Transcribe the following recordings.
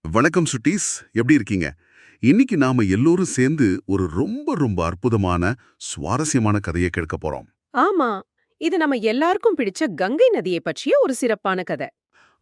வணக்கம் சுட்டீஸ், எப்படி இருக்கீங்க? இன்னைக்கு நாம எல்லோரும் சேர்ந்து ஒரு ரொம்ப ரொம்ப அற்புதமான சுவாரஸ்யமான கதையை கேட்க போறோம். ஆமா, இது நம்ம எல்லாருக்கும் பிடிச்ச கங்கை நதியை பற்றிய ஒரு சிறப்பான கதை.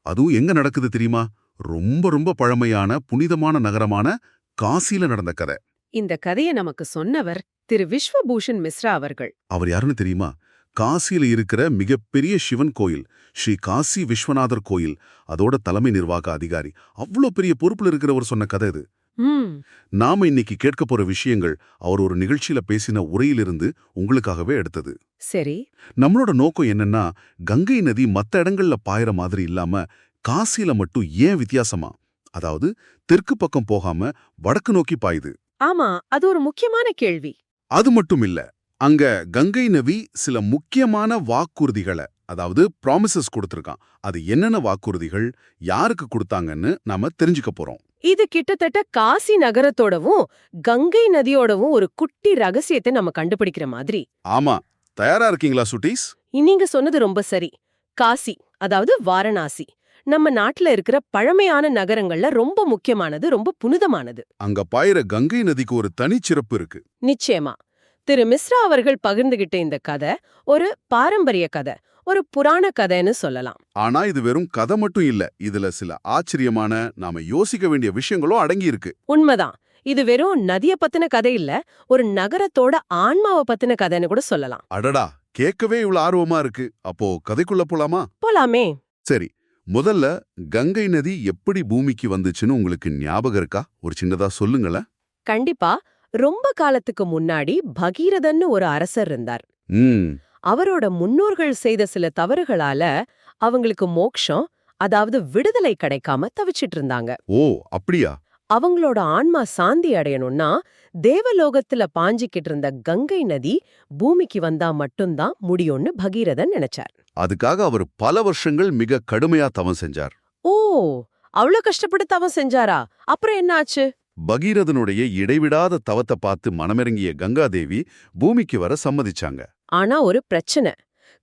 அதுவும் எங்க நடக்குது தெரியுமா? ரொம்ப ரொம்ப பழமையான புனிதமான நகரமான காசில நடந்த கதை. இந்த கதையை நமக்கு சொன்னவர் திரு விஸ்வபூஷன் மிஸ்ரா அவர்கள். அவர் யாருன்னு தெரியுமா? காசியில இருக்கிற மிகப்பெரிய சிவன் கோயில், ஸ்ரீ காசி விஸ்வநாதர் கோயில், அதோட தலைமை நிர்வாக அதிகாரி. அவ்வளோ பெரிய பொறுப்புல இருக்கிறவர் சொன்ன கதை இது. ம், நாம இன்னைக்கு கேட்க போற விஷயங்கள் அவர் ஒரு நிகழ்ச்சியில பேசின உரையிலிருந்து உங்களுக்காகவே எடுத்தது. சரி. நம்மளோட நோக்கம் என்னன்னா, கங்கை நதி மத்த இடங்கள்ல பாயற மாதிரி இல்லாம காசில மட்டும் ஏன் வித்தியாசமா, அதாவது தெற்கு பக்கம் போகாம வடக்கு நோக்கி பாயுது. ஆமா, அது ஒரு முக்கியமான கேள்வி. அது மட்டும் இல்ல, அங்க கங்கை நதி சில முக்கியமான வாக்குறுதிகளை, அதாவது ப்ராமிசஸ் கொடுத்திருக்கான். அது என்னென்ன வாக்குறுதிகள், யாருக்கு கொடுத்தாங்கன்னு நாம தெரிஞ்சுக்க போறோம். இது கிட்டத்தட்ட காசி நகரத்தோடவும் கங்கை நதியோடவும் ஒரு குட்டி ரகசியத்தை நம்ம கண்டுபிடிக்கிற மாதிரி. ஆமா, தயாரா இருக்கீங்களா சுட்டீஸ்? நீங்க சொன்னது ரொம்ப சரி. காசி, அதாவது வாரணாசி, நம்ம நாட்டுல இருக்கிற பழமையான நகரங்கள்ல ரொம்ப முக்கியமானது, ரொம்ப புனிதமானது. அங்க பாயிற கங்கை நதிக்கு ஒரு தனிச்சிறப்பு இருக்கு. நிச்சயமா. திரு மிஸ்ரா அவர்கள் பகிர்ந்துகிட்ட இந்த கதை ஒரு பாரம்பரிய கதை, ஒரு புராண கதைன்னு சொல்லலாம். ஆனா இது வெறும் கதை மட்டும் இல்ல, இதுல சில ஆச்சரியமான, நாம யோசிக்க வேண்டிய விஷயங்களும் அடங்கி இருக்கு. உண்மைதான். இது வெறும் நதிய பத்தின கதை இல்ல, ஒரு நகரத்தோட ஆன்மாவை பத்தின கதைன்னு கூட சொல்லலாம். அடடா, கேட்கவே இவ்வளவு ஆர்வமா இருக்கு. அப்போ கதைக்குள்ள போலாமா? போலாமே. சரி, முதல்ல கங்கை நதி எப்படி பூமிக்கு வந்துச்சுன்னு உங்களுக்கு ஞாபகம் இருக்கா? ஒரு சின்னதா சொல்லுங்களேன். கண்டிப்பா. ரொம்ப காலத்துக்கு முன்னாடி பகீரதன்னு ஒரு அரசர் இருந்தார். ம். அவரோட முன்னோர்கள் செய்த சில தவறுகளால அவங்களுக்கு மோக்ஷம், அதாவது விடுதலை கிடைக்காம தவிச்சிட்டு இருந்தாங்க. ஓ, அப்படியா? அவங்களோட ஆன்மா சாந்தி அடையணும்னா தேவலோகத்துல பாஞ்சிக்கிட்டு இருந்த கங்கை நதி பூமிக்கு வந்தா மட்டும்தான் முடியும்னு பகீரதன் நினைச்சார். அதுக்காக அவர் பல வருஷங்கள் மிக கடுமையா தவம் செஞ்சார். ஓ, அவ்ளோ கஷ்டப்பட்டு தவம் செஞ்சாரா? அப்புறம் என்ன ஆச்சு? பகீரதனுடைய இடைவிடாத தவத்தை பார்த்து மனமிறங்கிய கங்காதேவி பூமிக்கு வர சம்மதிச்சாங்க. ஆனா ஒரு பிரச்சனை.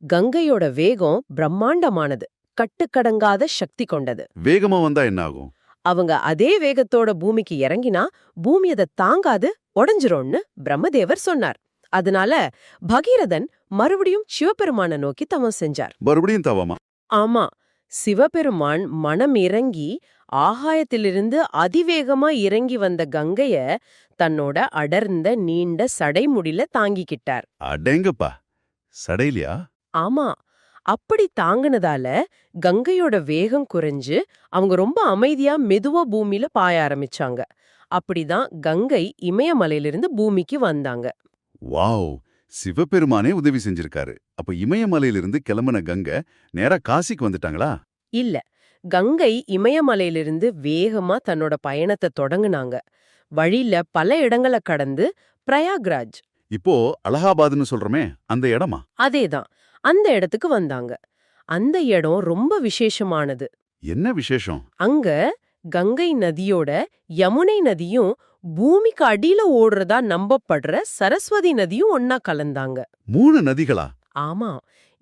கங்கையோட வேகம் பிரம்மாண்டமானது, கட்டுக்கடங்காத சக்தி கொண்டது. வேகமா வந்தா என்ன ஆகும்? அவங்க அதே வேகத்தோட பூமிக்கு இறங்கினா பூமி அதை தாங்காது, உடைஞ்சிரும்னு பிரம்மதேவர் சொன்னார். அதனால பகீரதன் மறுபடியும் சிவபெருமான நோக்கி தவம் செஞ்சார். மறுபடியும் தவமா? ஆமா, சிவபெருமான் மனம் இறங்கி ஆகாயத்திலிருந்து அதிவேகமா இறங்கி வந்த கங்கைய தன்னோட அடர்ந்த நீண்ட சடைமுடில தாங்கிக்கிட்டார். அடேங்கப்பா, சடையிலையா? ஆமா, அப்படி தாங்குனதால கங்கையோட வேகம் குறைஞ்சு அவங்க ரொம்ப அமைதியா மெதுவா பூமியில பாய ஆரம்பிச்சாங்க. அப்படிதான் கங்கை இமயமலையிலிருந்து பூமிக்கு வந்தாங்க. வாவ், சிவபெருமானே உதவி செஞ்சிருக்காரு. அப்ப இமயமலையிலிருந்து கிளம்பின கங்கை நேரா காசிக்கு வந்துட்டாங்களா? இல்ல, கங்கை இமயமலையிலிருந்து வேகமா தன்னோட பயணத்தை தொடங்குனாங்க. வழியில பல இடங்களை கடந்து பிரயாக்ராஜ், இப்போ அலகாபாத்னு சொல்றமே, அந்த இடமா? அதேதான், அந்த இடத்துக்கு வந்தாங்க. அந்த இடம் ரொம்ப விசேஷமானது. என்ன விசேஷம்? அங்க கங்கை நதியோட யமுனை நதியும் பூமிக்கு அடியில ஓடுறதா நம்பப்படுற சரஸ்வதி நதியும் ஒன்னா கலந்தாங்க. 3 நதிகளா? ஆமா,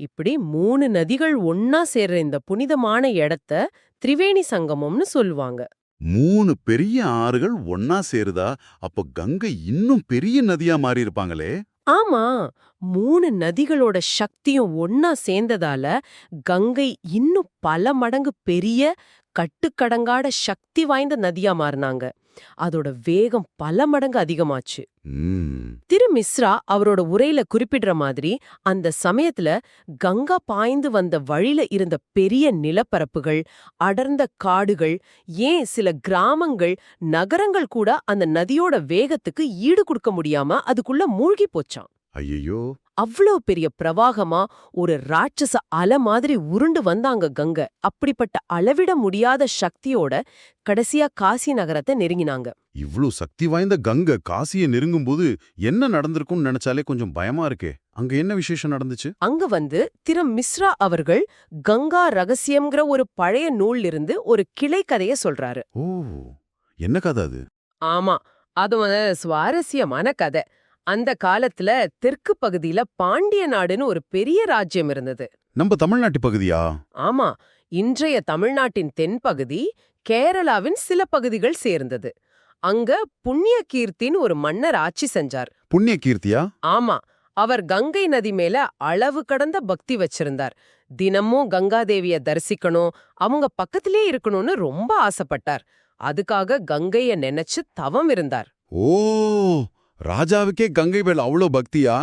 இப்படி 3 நதிகள் ஒன்னா சேர்ற இந்த புனிதமான இடத்த திரிவேணி சங்கமம்னு சொல்லுவாங்க. 3 பெரிய ஆறுகள் ஒன்னா சேருதா? அப்போ கங்கை இன்னும் பெரிய நதியா மாறி இருப்பாங்களே. ஆமா, 3 நதிகளோட சக்தியும் ஒன்னா சேர்ந்ததால கங்கை இன்னும் பல மடங்கு பெரிய, கட்டுக்கடங்காத சக்தி வாய்ந்த நதியா மாறினாங்க. அதோட வேகம் பல மடங்கு அதிகமாச்சு. ம். திரு மிஸ்ரா அவரோட உரையில குறிப்பிடுற மாதிரி அந்த சமயத்துல கங்கா பாய்ந்து வந்த வழியில இருந்த பெரிய நிலப்பரப்புகள், அடர்ந்த காடுகள், ஏன் சில கிராமங்கள், நகரங்கள் கூட அந்த நதியோட வேகத்துக்கு ஈடு கொடுக்க முடியாம அதுக்குள்ள மூழ்கி போச்சாம். ஐயோ. அவ்வளோ பெரிய பிரவாகமா ஒரு ராட்சச அலை மாதிரி உருண்டு வந்தாங்க கங்கை. அப்படிப்பட்ட அளவிட முடியாத சக்தியோட கடைசியா காசி நகரத்தை நெருங்கினாங்க. இவ்ளோ சக்தி வாய்ந்த கங்கை காசியை நெருங்கும்போது என்ன நடந்திருக்கும்னு நினைச்சாலே கொஞ்சம் பயமா இருக்கே. அங்க என்ன விசேஷம் நடந்துச்சு? அங்க திரு மிஸ்ரா அவர்கள் கங்கா ரகசியம்ங்கிற ஒரு பழைய நூல்ல இருந்து ஒரு கிளை கதைய சொல்றாரு. ஓ, என்ன கதை அது? ஆமா, அது ஒரு சுவாரஸ்யமான கதை. அந்த காலத்துல தெற்கு பகுதியில பாண்டிய நாடுன்னு ஒரு பெரிய ராஜ்யம் இருந்தது. நம்ம தமிழ்நாட்டு பகுதியா? ஆமா, இன்றைய தமிழ்நாட்டின் தென்பகுதி கேரளாவின் சில பகுதிகள் சேர்ந்தது. அங்க புண்ணிய கீர்த்தின்னு ஒரு மன்னர் ஆட்சி செஞ்சார். புண்ணிய கீர்த்தியா? ஆமா, அவர் கங்கை நதி மேல அளவு கடந்த பக்தி வச்சிருந்தார். தினமும் கங்காதேவிய தரிசிக்கணும், அவங்க பக்கத்திலே இருக்கணும்னு ரொம்ப ஆசைப்பட்டார். அதுக்காக கங்கைய நினைச்சு தவம் இருந்தார். ஓ, ராஜாவுக்கே கங்கை மேல அவ்வளோ பக்தியா?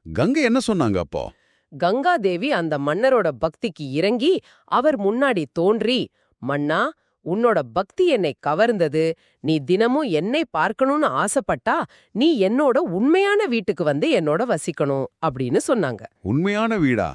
கங்கை என்ன சொன்னாங்க அப்போ? கங்காதேவி அந்த மன்னரோட பக்திக்கு இறங்கி அவர் முன்னாடி தோன்றி, மன்னா, உன்னோட பக்தி என்னை கவர்ந்தது. நீ தினமும் என்னை பார்க்கணும்னு ஆசைப்பட்டா நீ என்னோட உண்மையான வீட்டுக்கு வந்து என்னோட வசிக்கணும் அப்படின்னு சொன்னாங்க. உண்மையான வீடா?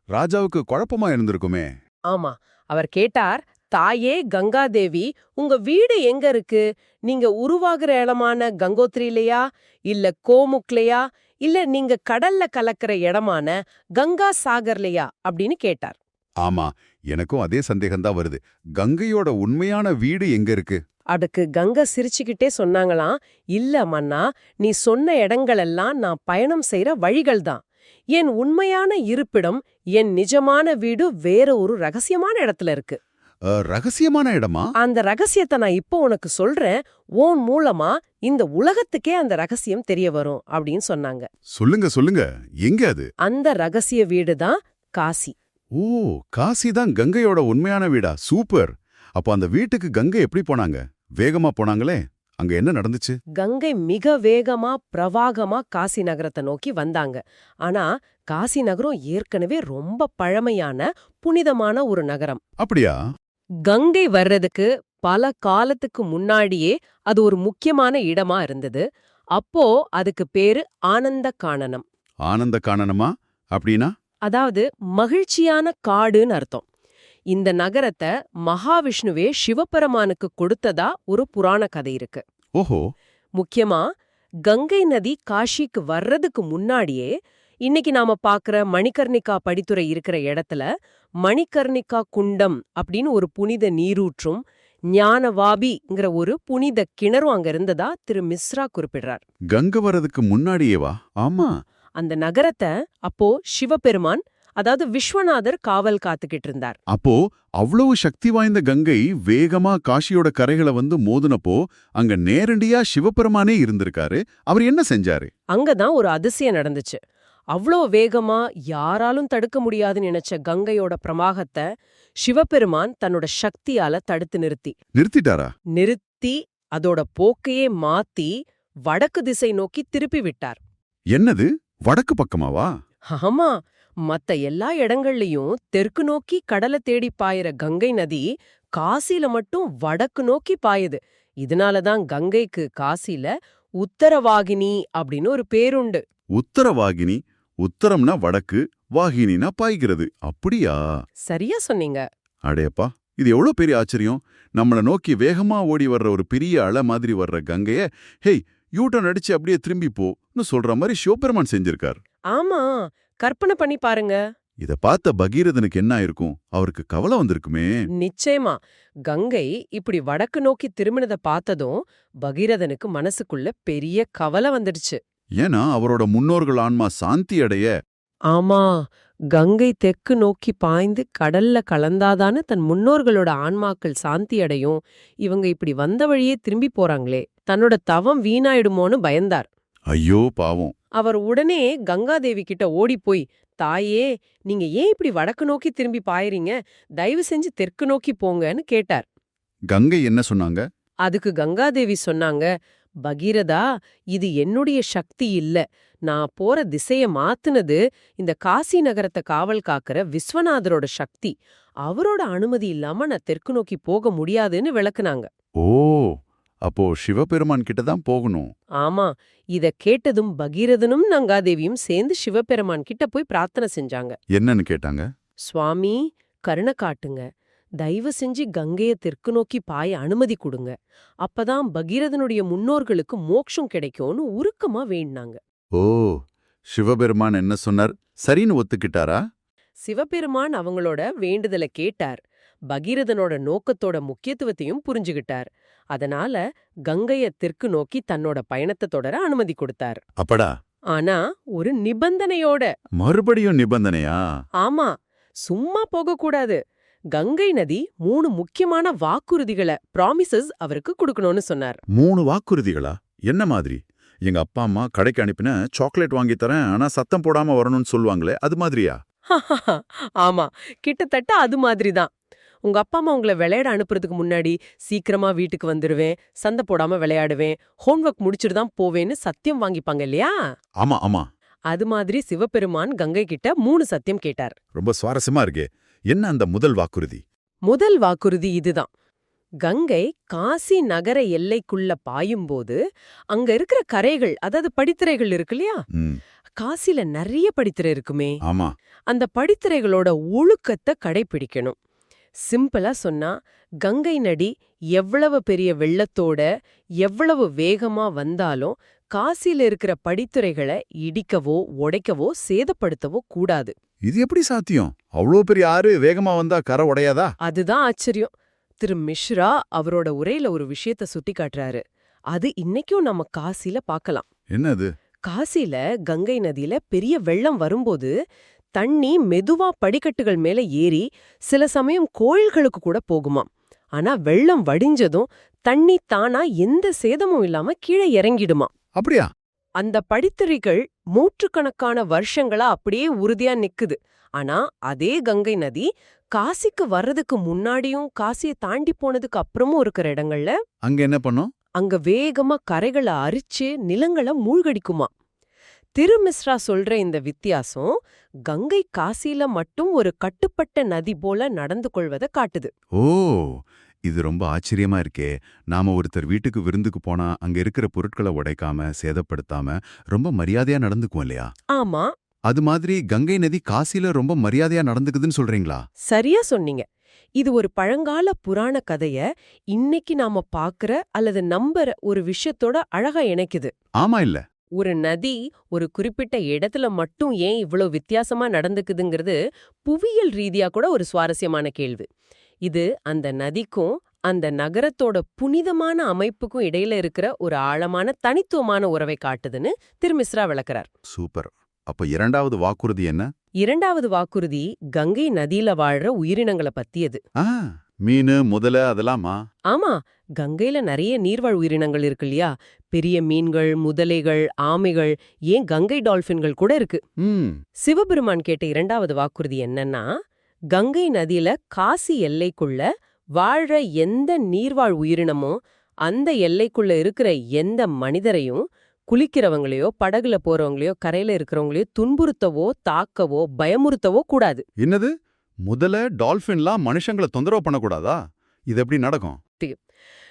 ராஜாவுக்கு குழப்பமா இருந்திருக்குமே. ஆமா, அவர் கேட்டார், தாயே கங்காதேவி, உங்க வீடு எங்க இருக்கு? நீங்க உருவாகிற இடமான கங்கோத்ரிலையா, இல்ல கோமுக்லையா, இல்ல நீங்க கடல்ல கலக்கிற இடமான கங்கா சாகர்லையா அப்படின்னு கேட்டார். ஆமா, எனக்கும் அதே சந்தேகம்தான் வருது. கங்கையோட உண்மையான வீடு எங்க இருக்கு? அதுக்கு கங்கை சிரிச்சுக்கிட்டே சொன்னாங்களாம், இல்ல மன்னா, நீ சொன்ன இடங்களெல்லாம் நான் பயணம் செய்யற வழிகள்தான். என் உண்மையான இருப்பிடம், என் நிஜமான வீடு வேற ஒரு ரகசியமான இடத்துல இருக்கு. ரகசியமான இடமா? அந்த ரகசியத்தை நான் இப்போ உனக்கு சொல்றேன். உன் மூலமா இந்த உலகத்துக்கே அந்த ரகசியம் தெரிய வரும் அப்படின்னு சொன்னாங்க. சொல்லுங்க சொல்லுங்க, எங்க அது? அந்த ரகசிய வீடு தான் காசி. ஓ, காசி தான் கங்கையோட உண்மையான வீடா? சூப்பர். அப்போ அந்த வீட்டுக்கு கங்கை எப்படி போனாங்க? வேகமா போனாங்களே, அங்க என்ன நடந்துச்சு? கங்கை மிக வேகமா பிரவாகமா காசி நகரத்தை நோக்கி வந்தாங்க. ஆனா காசி நகரம் ஏற்கனவே ரொம்ப பழமையான புனிதமான ஒரு நகரம். அப்படியா? கங்கை வர்றதுக்கு பல காலத்துக்கு முன்னாடியே அது ஒரு முக்கியமான இடமா இருந்தது. அப்போ அதுக்கு பேரு ஆனந்த கானனம். ஆனந்த கானனமா? அப்படின்னா? அதாவது மகிழ்ச்சியான காடுன்னு அர்த்தம். இந்த நகரத்தை மகாவிஷ்ணுவே சிவபெருமானுக்கு கொடுத்ததா ஒரு புராண கதை இருக்கு. ஓஹோ. முக்கியமா கங்கை நதி காஷிக்கு வர்றதுக்கு முன்னாடியே இன்னைக்கு நாம பாக்குற மணிகர்ணிகா படித்துறை இருக்கிற இடத்துல மணிகர்ணிகா குண்டம் அப்படின்னு ஒரு புனித நீரூற்றும் ஞானவாபிங்கிற ஒரு புனித கிணறும் அங்க இருந்ததா திரு மிஸ்ரா குறிப்பிடுறார். கங்கை வரதுக்கு முன்னாடியேவா? ஆமா. அந்த நகரத்தை அப்போ சிவபெருமான், அதாவது விஸ்வநாதர் காவல் காத்துக்கிட்டு இருந்தார். அப்போ அவ்வளவு சக்தி வாய்ந்த கங்கை வேகமா காஷியோட கரைகளை வந்து மோதுனப்போ அங்க நேரடியா சிவபெருமானே இருந்திருக்காரு. அவர் என்ன செஞ்சாரு? அங்கதான் ஒரு அதிசயம் நடந்துச்சு. அவ்வளோ வேகமா யாராலும் தடுக்க முடியாதுன்னு நினைச்ச கங்கையோட பிரவாகத்தை சிவபெருமான் தன்னோட சக்தியால தடுத்து நிறுத்திட்டாரா? நிறுத்தி அதோட போக்கையே மாத்தி வடக்கு திசை நோக்கி திருப்பி விட்டார். என்னது, வடக்கு பக்கமாவா? ஆமா, மத்த எல்லா இடங்கள்லயும் தெற்கு நோக்கி கடலை தேடி பாயிற கங்கை நதி காசில மட்டும் வடக்கு நோக்கி பாயுது. இதனாலதான் கங்கைக்கு காசில உத்தரவாகினி அப்படின்னு ஒரு பேருண்டு. உத்தரவாகினி? உத்தரம்னா வடக்கு, வாகினினா பாய்கிறது. அப்படியா? சரியா சொன்னீங்க. அடேப்பா, இது எவ்வளவு பெரிய ஆச்சரியம். நம்மள நோக்கி வேகமா ஓடி வர்ற ஒரு பெரிய அலை மாதிரி வர்ற கங்கைய, ஹேய் யூட்டன் அடிச்சு அப்படியே திரும்பி போன்னு சொல்ற மாதிரி சிவபெருமான் செஞ்சிருக்கார். ஆமா, கற்பனை பண்ணி பாருங்க. இத பார்த்த பகீரதனுக்கு என்ன ஆயிருக்கும்? அவருக்கு கவலை வந்திருக்குமே. நிச்சயமா. கங்கை இப்படி வடக்கு நோக்கி திரும்பினத பார்த்ததும் பகீரதனுக்கு மனசுக்குள்ள பெரிய கவலை வந்துடுச்சு. ஏன்னா அவரோட முன்னோர்கள் ஆன்மா சாந்தி அடைய. ஆமா, கங்கை தெற்கு நோக்கி பாய்ந்து கடல்ல கலந்தாதான்னு தன் முன்னோர்களோட ஆன்மாக்கள் சாந்தி அடையும். இவங்க இப்படி வந்த வழியே திரும்பி போறாங்களே, தன்னோட தவம் வீணாயிடுமோன்னு பயந்தார். ஐயோ பாவம். அவர் உடனே கங்காதேவி கிட்ட ஓடிப்போய், தாயே, நீங்க ஏன் இப்படி வடக்கு நோக்கி திரும்பி பாயறீங்க? தயவு செஞ்சு தெற்கு நோக்கி போங்கன்னு கேட்டார். கங்கை என்ன சொன்னாங்க? அதுக்கு கங்காதேவி சொன்னாங்க, பகீரதா, இது என்னுடைய சக்தி இல்ல. நான் போற திசைய மாத்துனது இந்த காசி நகரத்தை காவல் காக்கிற விஸ்வநாதரோட சக்தி. அவரோட அனுமதி இல்லாம நான் தெற்கு நோக்கி போக முடியாதுன்னு விளக்குனாங்க. ஓ, அப்போ சிவபெருமான் கிட்ட தான் போகணும். ஆமா, இத கேட்டதும் பகீரதனும் கங்காதேவியும் சேர்ந்து சிவபெருமான் கிட்ட போய் பிரார்த்தனை செஞ்சாங்க. என்னன்னு கேட்டாங்க? சுவாமி, கருணை காட்டுங்க. தயவு செஞ்சு கங்கைய தெற்கு நோக்கி பாய அனுமதி கொடுங்க. அப்பதான் பகீரதனுடைய முன்னோர்களுக்கு மோட்சம் கிடைக்கும்னு உருக்கமா வேண்டினாங்க. ஓ, சிவபெருமான் என்ன சொன்னார்? சரின்னு ஒத்துக்கிட்டாரா? சிவபெருமான் அவங்களோட வேண்டுதலை கேட்டார். பகீரதனோட நோக்கத்தோட முக்கியத்துவத்தையும் புரிஞ்சுகிட்டார். அதனால கங்கைய தெற்கு நோக்கி தன்னோட பயணத்தை தொடர அனுமதி கொடுத்தார். அப்படா? ஆனா ஒரு நிபந்தனையோட. மறுபடியும் நிபந்தனையா? ஆமா, சும்மா போகக்கூடாது. கங்கை நதி 3 முக்கியமான வாக்குறுதிகளை ப்ராமிசஸ் அவருக்கு கொடுக்கணும்னு சொன்னார். 3 வாக்குறுதிகளா? என்ன மாதிரி? எங்க அப்பா அம்மா கடைக்கு அனுப்பின சாக்லேட் வாங்கி தரேன், ஆனா சத்தம் போடாம வரணும்னு சொல்லுவாங்களே, அது மாதிரியா? ஆமா, கிட்டத்தட்ட அது மாதிரி தான். உங்க அப்பா அம்மா உங்களை விளையாட அனுப்புறதுக்கு முன்னாடி சீக்கிரமா வீட்டுக்கு வந்துருவேன், சண்டை போடாம விளையாடுவேன், ஹோம்வொர்க் முடிச்சுட்டு தான் போவேன்னு சத்தியம் வாங்கிப்பாங்க இல்லையா? ஆமா ஆமா. அது மாதிரி சிவபெருமான் கங்கை கிட்ட 3 சத்தியம் கேட்டார். ரொம்ப சுவாரஸ்யமா இருக்கே. என்ன அந்த முதல் வாக்குறுதி? முதல் வாக்குறுதி இதுதான். கங்கை காசி நகர எல்லைக்குள்ள பாயும்போது அங்க இருக்கிற கரைகள், அதாவது படித்துறைகள் இருக்கு இல்லையா? ம், காசில நிறைய படித்துறை இருக்குமே, ஆமா. அந்த படித்துறைகளோட ஒழுக்கத்தை கடைபிடிக்கணும். சிம்பிளா சொன்னா, கங்கை நதி எவ்வளவு பெரிய வெள்ளத்தோட எவ்வளவு வேகமா வந்தாலும் காசில இருக்கிற படித்துறைகளை இடிக்கவோ உடைக்கவோ சேதப்படுத்தவோ கூடாது. இது எப்படி சாத்தியம்? அவ்வளோ பெரிய ஆறு வேகமா வந்தா கரை உடையாதா? அதுதான் ஆச்சரியம். திரு மிஸ்ரா அவரோட உரையில ஒரு விஷயத்த சுட்டி காட்டுறாரு. அது இன்னைக்கும் நம்ம காசில பார்க்கலாம். என்னது? காசில கங்கை நதியில பெரிய வெள்ளம் வரும்போது தண்ணி மெதுவா படிக்கட்டுகள் மேல ஏறி சில சமயம் கோயில்களுக்கு கூட போகுமாம். ஆனா வெள்ளம் வடிஞ்சதும் தண்ணி தானா எந்த சேதமும் இல்லாம கீழே இறங்கிடுமாம். அப்படியா? அந்த படித்துறைகள் நூற்றுக்கணக்கான வருஷங்களா அப்படியே உறுதியா நிக்குது. ஆனா அதே கங்கை நதி காசிக்கு வர்றதுக்கு முன்னாடியும் காசியை தாண்டி போனதுக்கு அப்புறமும் இருக்கிற இடங்கள்ல அங்க என்ன பண்ணும்? அங்க வேகமா கரைகளை அரிச்சு நிலங்களை மூழ்கடிக்குமா. திருமிஸ்ரா சொல்ற இந்த வித்தியாசம் கங்கை காசில மட்டும் ஒரு கட்டுப்பட்ட நதி போல நடந்து கொள்வதை காட்டுது. ஓ, இது ரொம்ப ஆச்சரியமா இருக்கே. நாம ஒருத்தர் வீட்டுக்கு விருந்துக்கு போனா அங்க இருக்கிற பொருட்களை உடைக்காம சேதப்படுத்தாம ரொம்ப மரியாதையா நடந்துக்குவோம் இல்லையா? ஆமா, அது மாதிரி கங்கை நதி காசில ரொம்ப மரியாதையா நடந்துக்குதுன்னு சொல்றீங்களா? சரியா சொன்னீங்க. இது ஒரு பழங்கால புராண கதைய இன்னைக்கு நாம பாக்குற அல்லது நம்புற ஒரு விஷயத்தோட அழகா இணைக்குது. ஆமா இல்ல? ஒரு நதி ஒரு குறிப்பிட்ட இடத்துல மட்டும் ஏன் இவ்ளோ வித்தியாசமா நடந்துக்குதுங்கிறது புவியியல் ரீதியா கூட ஒரு சுவாரஸ்யமான கேள்வி. இது அந்த நதிக்கும் அந்த நகரத்தோட புனிதமான அமைப்புக்கும் இடையில இருக்கிற ஒரு ஆழமான தனித்துவமான உறவை காட்டுதுன்னு திருமிஸ்ரா விளக்குறார். சூப்பர். அப்ப இரண்டாவது வாக்குறுதி என்ன? இரண்டாவது வாக்குறுதி கங்கை நதியில வாழ்ற உயிரினங்களை பத்தியது. ஆ, மீனு முதல அதெல்லாமா? ஆமா, கங்கையில நிறைய நீர்வாழ் உயிரினங்கள் இருக்கு இல்லையா? பெரிய மீன்கள், முதலைகள், ஆமைகள், ஏன் கங்கை டால்பின்கள் கூட இருக்கு. ம், சிவபெருமான் கேட்ட இரண்டாவது வாக்குறுதி என்னன்னா, கங்கை நதியில காசி எல்லைக்குள்ள வாழ்ற எந்த நீர்வாழ் உயிரினமோ அந்த எல்லைக்குள்ள இருக்கிற எந்த மனிதரையும், குளிக்கிறவங்களையோ படகுல போறவங்களையோ கரையில இருக்கிறவங்களையோ துன்புறுத்தவோ தாக்கவோ பயமுறுத்தவோ கூடாது. என்னது? முதல டால்பின்லாம் மனுஷங்களை தொந்தரவு பண்ணக்கூடாதா? இது எப்படி நடக்கும்?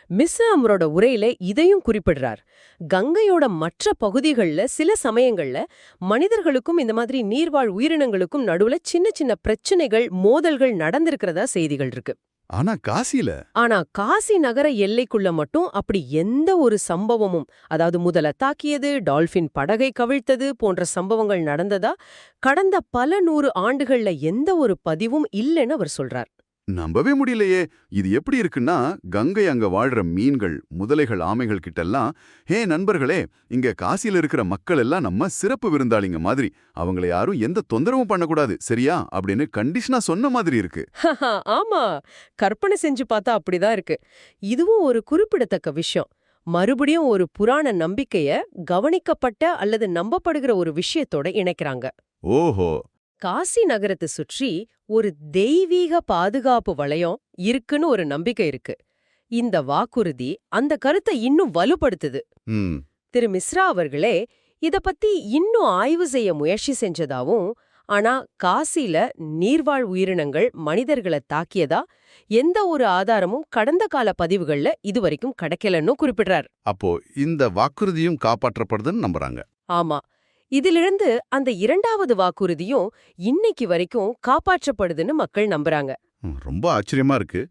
மிஸ்ஸா அவரோட உரையில இதையும் குறிப்பிடுறார். கங்கையோட மற்ற பகுதிகள்ல சில சமயங்கள்ல மனிதர்களுக்கும் இந்த மாதிரி நீர்வாழ் உயிரினங்களுக்கும் நடுவுல சின்ன சின்ன பிரச்சனைகள், மோதல்கள் நடந்திருக்கிறதா செய்திகள் இருக்கு. ஆனா காசில? ஆனா காசி நகர எல்லைக்குள்ள மட்டும் அப்படி எந்த ஒரு சம்பவமும், அதாவது முதல தாக்கியது, டால்பின் படகை கவிழ்த்தது போன்ற சம்பவங்கள் நடந்ததா கடந்த பல 100 ஆண்டுகள்ல எந்த ஒரு பதிவும் இல்லைன்னு அவர் சொல்றார். நம்பவே முடியலையே. இது எப்படி இருக்குன்னா, கங்கை அங்க வாழ்ற மீன்கள், முதலைகள், ஆமைகள் கிட்டெல்லாம், ஹே நண்பர்களே, இங்க காசில இருக்கிற மக்கள் எல்லாம் நம்ம சிறப்பு விருந்தாளிங்க மாதிரி, அவங்கள யாரும் எந்த தொந்தரவும் பண்ணக்கூடாது, சரியா அப்படின்னு கண்டிஷனா சொன்ன மாதிரி இருக்கு. ஆமா, கற்பனை செஞ்சு பார்த்தா அப்படிதான் இருக்கு. இதுவும் ஒரு குறிப்பிடத்தக்க விஷயம். மறுபடியும் ஒரு புராண நம்பிக்கைய கவனிக்கப்பட்ட அல்லது நம்பப்படுகிற ஒரு விஷயத்தோட இணைக்கிறாங்க. ஓஹோ. காசி நகரத்தை சுற்றி ஒரு தெய்வீக பாதுகாப்பு வளையம் இருக்குன்னு ஒரு நம்பிக்கை இருக்கு. இந்த வாக்குறுதி அந்த கருத்தை இன்னும் வலுப்படுத்துது. ம். திரு மிஸ்ரா அவர்களே இத பத்தி இன்னும் ஆய்வு செய்ய முயற்சி செஞ்சதாவும், ஆனா காசில நீர்வாழ் உயிரினங்கள் மனிதர்களை தாக்கியதா எந்த ஒரு ஆதாரமும் கடந்த கால பதிவுகள்ல இதுவரைக்கும் கிடைக்கலன்னு குறிப்பிடுறார். அப்போ இந்த வாக்குறுதியும் காப்பாற்றப்படுதுன்னு நம்புறாங்க. ஆமா, இதிலிருந்து அந்த இரண்டாவது வாக்குறுதியும் இன்னைக்கு வரைக்கும் காப்பாற்றப்படுதுன்னு மக்கள் நம்புறாங்க. ரொம்ப ஆச்சரியமா இருக்கு.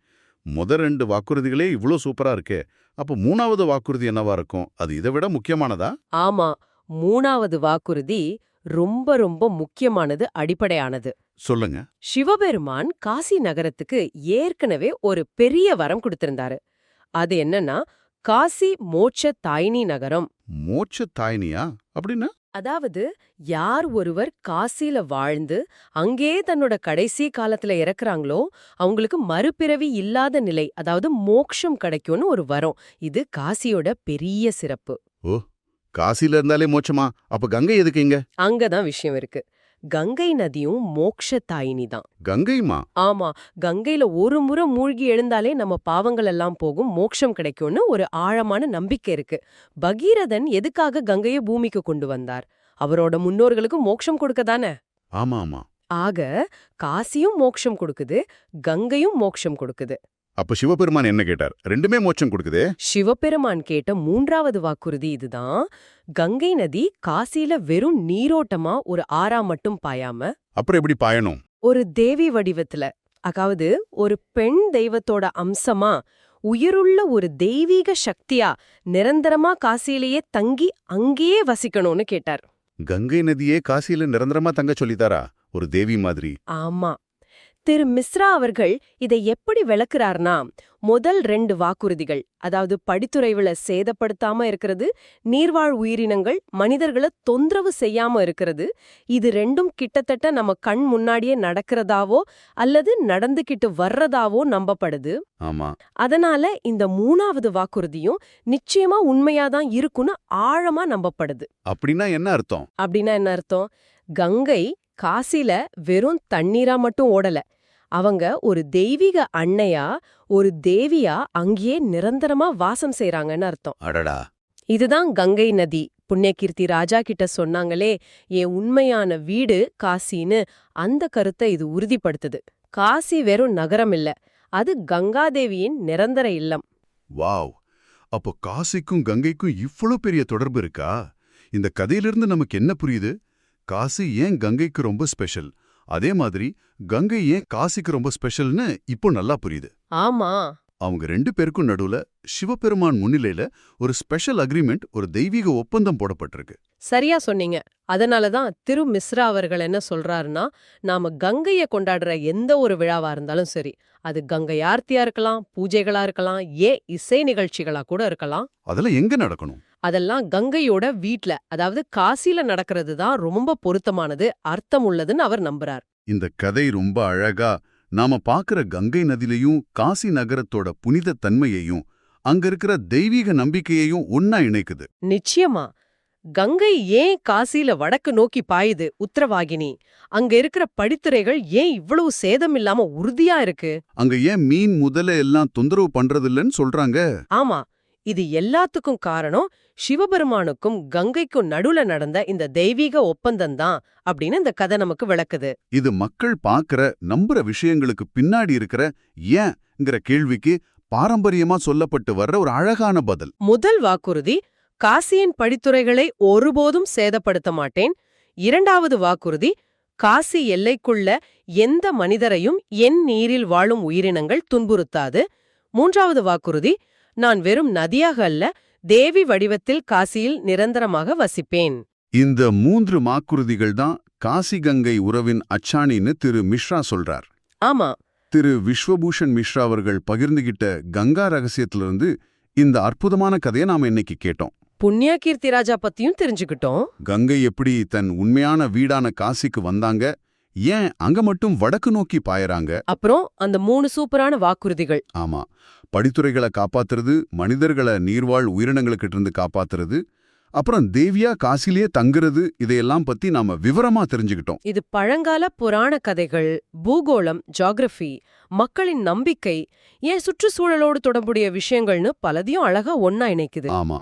முதல் 2 வாக்குறுதிகளே இவ்ளோ சூப்பரா இருக்கே. அப்போ 3வது வாக்குறுதி என்னவா இருக்கும்? அது இதை விட முக்கியமானதா? ஆமா, 3வது வாக்குறுதி ரொம்ப ரொம்ப முக்கியமானது, அடிப்படையானது. சொல்லுங்க. சிவபெருமான் காசி நகரத்துக்கு ஏற்கனவே ஒரு பெரிய வரம் கொடுத்திருந்தாரு. அது என்னன்னா, காசி மோட்ச தாயினி நகரம். மோட்ச தாயினியா? அப்படின்னா? அதாவது யார் ஒருவர் காசில வாழ்ந்து அங்கே தன்னோட கடைசி காலத்துல இறக்குறாங்களோ அவங்களுக்கு மறுபிறவி இல்லாத நிலை, அதாவது மோட்சம் கிடைக்கும்னு ஒரு வரம். இது காசியோட பெரிய சிறப்பு. ஓ, காசில இருந்தாலே மோட்சமா? அப்ப கங்கை எதுக்கு இங்க? அங்கதான் விஷயம் இருக்கு. கங்கை நதியும் மோக்ஷதாயினி தான். கங்கைமா? ஆமா, கங்கையில ஒரு முறை மூழ்கி எழுந்தாலே நம்ம பாவங்கள் எல்லாம் போகும், மோட்சம் கிடைக்கும்னு ஒரு ஆழமான நம்பிக்கை இருக்கு. பகீரதன் எதுக்காக கங்கையை பூமிக்கு கொண்டு வந்தார்? அவரோட முன்னோர்களுக்கு மோட்சம் கொடுக்க தானே. ஆமா ஆமா. ஆக காசியும் மோட்சம் கொடுக்குது, கங்கையும் மோட்சம் கொடுக்குது. அப்ப சிவபெருமான் என்ன கேட்டார்? ரெண்டுமே மோட்சம் கொடுக்குதே. சிவபெருமான் கேட்ட மூன்றாவது வாக்குறுதி இதுதான். கங்கை நதி காசில வெறும் நீரோட்டமா ஒரு ஆறா மட்டும் பாயாம, அப்புறம் எப்படி பாயணும்? ஒரு தேவி வடிவத்துல, அதாவது ஒரு பெண் தெய்வத்தோட அம்சமா, உயிருள்ள ஒரு தெய்வீக சக்தியா நிரந்தரமா காசியிலேயே தங்கி அங்கேயே வசிக்கணும்னு கேட்டார். கங்கை நதியே காசியில நிரந்தரமா தங்க சொல்லித்தாரா? ஒரு தேவி மாதிரி. ஆமா. திரு மிஸ்ரா அவர்கள் இதை எப்படி விளக்குறார்னா, முதல் 2 வாக்குறுதிகள், அதாவது படித்துறைவுல சேதப்படுத்தாம இருக்கிறது, நீர்வாழ் உயிரினங்கள் மனிதர்களை தொந்தரவு செய்யாம இருக்கிறது, இது ரெண்டும் கிட்டத்தட்ட நம்ம கண் முன்னாடியே நடக்கிறதாவோ அல்லது நடந்துகிட்டு வர்றதாவோ நம்பப்படுது. ஆமா. அதனால இந்த 3வது வாக்குறுதியும் நிச்சயமா உண்மையாதான் இருக்குன்னு ஆழமா நம்பப்படுது. அப்படின்னா என்ன அர்த்தம்? அப்படின்னா என்ன அர்த்தம்? கங்கை காசில வெறும் தண்ணீரா மட்டும் ஓடல, அவங்க ஒரு தெய்வீக அன்னையா, ஒரு தேவியா அங்கேயே நிரந்தரமா வாசம் செய்றாங்கன்னு அர்த்தம். அடடா. இதுதான் கங்கை நதி புண்ணியகீர்த்தி ராஜா கிட்ட சொன்னாங்களே, என் உண்மையான வீடு காசின்னு, அந்த கருத்தை இது உறுதிப்படுத்துது. காசி வெறும் நகரம் இல்ல, அது கங்காதேவியின் நிரந்தர இல்லம். வாவ். அப்போ காசிக்கும் கங்கைக்கும் இவ்வளவு பெரிய தொடர்பு இருக்கா? இந்த கதையிலிருந்து நமக்கு என்ன புரியுது? காசி ஏன் கங்கைக்கு ரொம்ப ஸ்பெஷல், அதே மாதிரி கங்கை ஏன் காசிக்கு ரொம்ப ஸ்பெஷல்னு இப்போ நல்லா புரியுது. ஆமா. அவங்க 2 பேருக்கும் நடுவுல சிவபெருமான் முன்னிலையில ஒரு ஸ்பெஷல் அக்ரிமெண்ட், ஒரு தெய்வீக ஒப்பந்தம் போடப்பட்டிருக்கு. சரியா சொன்னீங்க. அதனாலதான் திரு மிஸ்ரா அவர்கள் என்ன சொல்றாருன்னா, நாம கங்கைய கொண்டாடுற எந்த ஒரு விழாவா இருந்தாலும் சரி, அது கங்கை ஆர்த்தியா இருக்கலாம், பூஜைகளா இருக்கலாம், ஏன் இசை நிகழ்ச்சிகளா கூட இருக்கலாம், அதெல்லாம் எங்க நடக்கணும்? அதெல்லாம் கங்கையோட வீட்ல, அதாவது காசில நடக்கிறது தான் ரொம்ப பொருத்தமானது, அர்த்தம் உள்ளதுன்னு அவர் நம்புறார். இந்த கதை ரொம்ப அழகா நாம பாக்குற கங்கை நதிலையும் காசி நகரத்தோட புனித தன்மையையும் அங்க இருக்கிற தெய்வீக நம்பிக்கையையும் ஒன்னா இணைக்குது. நிச்சயமா. கங்கை ஏன் காசில வடக்கு நோக்கி பாயுது, உத்தரவாகினி? அங்க இருக்கிற படித்துறைகள் ஏன் இவ்வளவு சேதம் இல்லாம உறுதியா இருக்கு? அங்க ஏன் மீன் முதல்ல எல்லாம் தொந்தரவு பண்றதில்லன்னு சொல்றாங்க? ஆமா, இது எல்லாத்துக்கும் காரணம் சிவபெருமானுக்கும் கங்கைக்கும் நடுவுல நடந்த இந்த தெய்வீக ஒப்பந்தம்தான் அப்படின்னு இந்த கதை நமக்கு விளக்குது. இது மக்கள் பாக்குற நம்புற விஷயங்களுக்கு பின்னாடி இருக்கிற ஏன்ங்கிற கேள்விக்கு பாரம்பரியமா சொல்லப்பட்டு வர்ற ஒரு அழகான பதில். முதல் வாக்குறுதி, காசியின் படித்துறைகளை ஒருபோதும் சேதப்படுத்த மாட்டேன். 2வது வாக்குறுதி, காசி எல்லைக்குள்ள எந்த மனிதரையும் என் நீரில் வாழும் உயிரினங்கள் துன்புறுத்தாது. 3வது வாக்குறுதி, நான் வெறும் நதியாக அல்ல, தேவி வடிவத்தில் காசியில் நிரந்தரமாக வசிப்பேன். இந்த 3 வாக்குறுதிகள் தான் காசி கங்கை உறவின் அச்சாணின்னு திரு மிஸ்ரா சொல்றார். ஆமா. திரு விஸ்வபூஷன் மிஸ்ரா அவர்கள் பகிர்ந்துகிட்ட கங்கா ரகசியத்திலிருந்து இந்த அற்புதமான கதையை நாம இன்னைக்கு கேட்டோம். புண்ணியகீர்த்தி ராஜா பத்தியும் தெரிஞ்சுக்கிட்டோம். கங்கை எப்படி தன் உண்மையான வீடான காசிக்கு வந்தாங்க, ஏன் அங்க மட்டும் வடக்கு நோக்கி பாயறாங்க, அப்புறம் அந்த 3 சூப்பரான வாக்குறுதிகள். ஆமா, படித்துறைகளை காப்பாத்துறது, மனிதர்களை நீர்வாழ் உயிரினங்களுக்கிட்ட இருந்து காப்பாத்துறது, அப்புறம் தேவியா காசிலேயே தங்குறது, இதையெல்லாம் பத்தி நாம விவரமா தெரிஞ்சுக்கிட்டோம். இது பழங்கால புராண கதைகள், பூகோளம், ஜியோகிராஃபி, மக்களின் நம்பிக்கை, ஏன் சுற்றுச்சூழலோடு தொடர்புடைய விஷயங்கள்னு பலதையும் அழகா ஒன்னா இணைக்குது. ஆமா.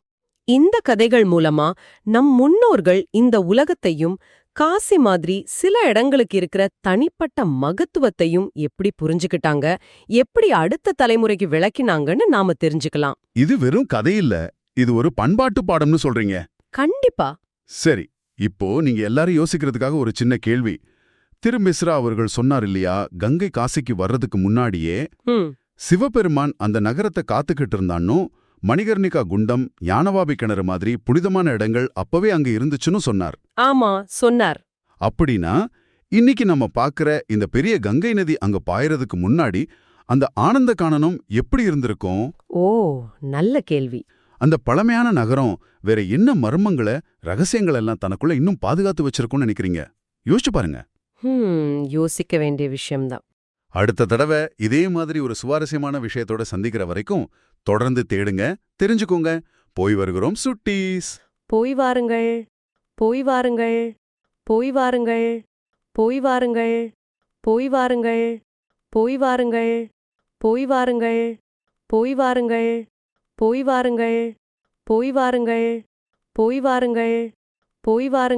இந்த கதைகள் மூலமா நம் முன்னோர்கள் இந்த உலகத்தையும் காசி மாதிரி சில இடங்களுக்கு இருக்கிற தனிப்பட்ட மகத்துவத்தையும் எப்படி புரிஞ்சுக்கிட்டாங்க, எப்படி அடுத்த தலைமுறைக்கு விளக்கினாங்கன்னு நாம தெரிஞ்சுக்கலாம். இது வெறும் கதையில்ல, இது ஒரு பண்பாட்டு பாடம்னு சொல்றீங்க? கண்டிப்பா. சரி, இப்போ நீங்க எல்லாரும் யோசிக்கிறதுக்காக ஒரு சின்ன கேள்வி. திரு மிஸ்ரா அவர்கள் சொன்னார் இல்லையா, கங்கை காசிக்கு வர்றதுக்கு முன்னாடியே சிவபெருமான் அந்த நகரத்தை காத்துக்கிட்டு இருந்தான்னு, மணிகர்ணிகா குண்டம், யானவாபி கிணறு மாதிரி புனிதமான இடங்கள் அப்பவே அங்க இருந்துச்சுன்னு சொன்னார். ஆமா, சொன்னார். அப்படின்னா இன்னைக்கு நம்ம பாக்குற இந்த பெரிய கங்கை நதி அங்க பாயறதுக்கு முன்னாடி அந்த ஆனந்த கானனம் எப்படி இருந்திருக்கும்? ஓ, நல்ல கேள்வி. அந்த பழமையான நகரம் வேற என்ன மர்மங்களை ரகசியங்கள் எல்லாம் தனக்குள்ள இன்னும் பாதுகாத்து வச்சிருக்கும்னு நினைக்கிறீங்க? யோசிச்சு பாருங்க. யோசிக்க வேண்டிய விஷயம்தான். அடுத்த தடவை இதே மாதிரி ஒரு சுவாரஸ்யமான விஷயத்தோட சந்திக்கிற வரைக்கும் தொடர்ந்து தேடுங்க, தெரிஞ்சுக்கோங்க. போய் வருகிறோம் சுட்டீஸ். போய் வாருங்கள், போய் வாருங்கள், போய் வாருங்கள், போய் வாருங்கள், போய் வாருங்கள், போய் வாருங்கள், போய் வாருங்கள், போய் வாருங்கள், போய் வாருங்கள், போய் வாருங்கள், போய் வாருங்கள், போய் வாருங்கள்.